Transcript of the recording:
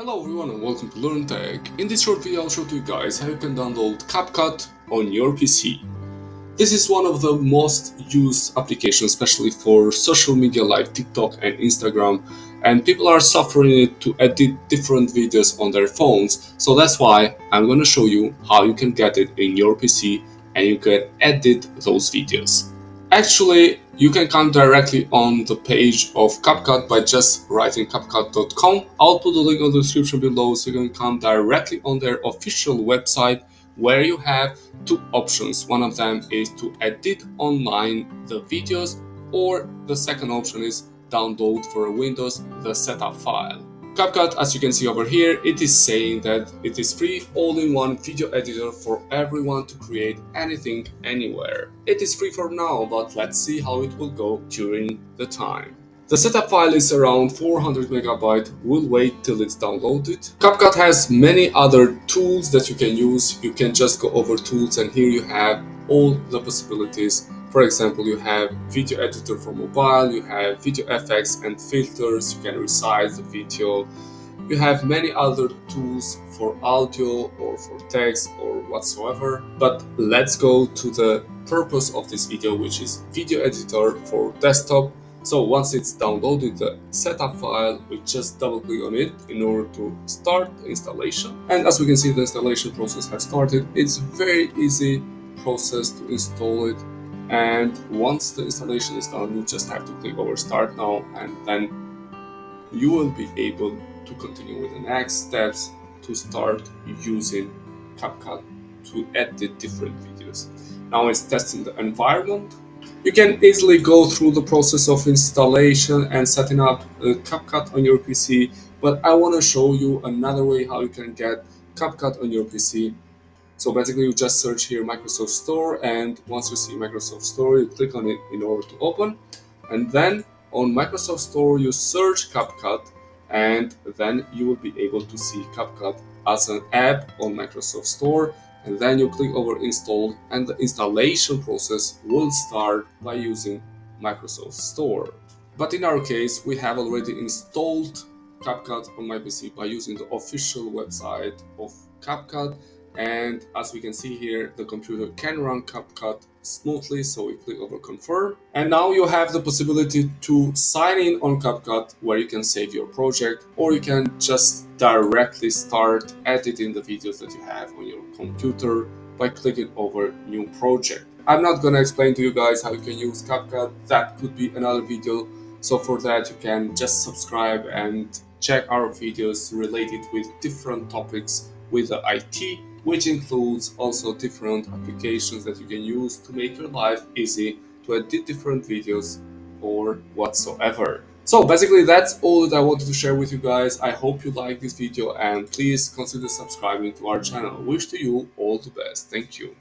Hello everyone and welcome to Learn Tech. In this short video I'll show you guys how you can download CapCut on your PC. This is one of the most used applications, especially for social media like TikTok and Instagram, and people are suffering it to edit different videos on their phones. So that's why I'm going to show you how you can get it in your PC and you can edit those videos. Actually, you can come directly on the page of CapCut by just writing CapCut.com. I'll put the link in the description below so you can come directly on their official website where you have two options. One of them is to edit online the videos, or the second option is download for Windows the setup file. CapCut, as you can see over here, it is saying that it is free all-in-one video editor for everyone to create anything anywhere. It is free for now, but let's see how it will go during the time. The setup file is around 400 MB. We'll wait till it's downloaded. CapCut has many other tools that you can use. You can just go over tools and here you have all the possibilities. For example, you have video editor for mobile, you have video effects and filters, you can resize the video. You have many other tools for audio or for text or whatsoever. But let's go to the purpose of this video, which is video editor for desktop. So once it's downloaded the setup file, we just double click on it in order to start the installation. And as we can see, the installation process has started. It's a very easy process to install it. And once the installation is done, you just have to click over start now, and then you will be able to continue with the next steps to start using CapCut to edit different videos. Now it's testing the environment. You can easily go through the process of installation and setting up CapCut on your PC, but I want to show you another way how you can get CapCut on your PC. So basically you just search here Microsoft Store, and once you see Microsoft Store, you click on it in order to open. And then on Microsoft Store, you search CapCut, and then you will be able to see CapCut as an app on Microsoft Store. And then you click over install, and the installation process will start by using Microsoft Store. But in our case, we have already installed CapCut on my PC by using the official website of CapCut. And as we can see here, the computer can run CapCut smoothly, so we click over confirm. And now you have the possibility to sign in on CapCut, where you can save your project, or you can just directly start editing the videos that you have on your computer by clicking over new project. I'm not gonna explain to you guys how you can use CapCut. That could be another video. So for that, you can just subscribe and check our videos related with different topics with the IT, which includes also different applications that you can use to make your life easy to edit different videos or whatsoever. So basically that's all that I wanted to share with you guys. I hope you like this video and please consider subscribing to our channel. Wish to you all the best. Thank you.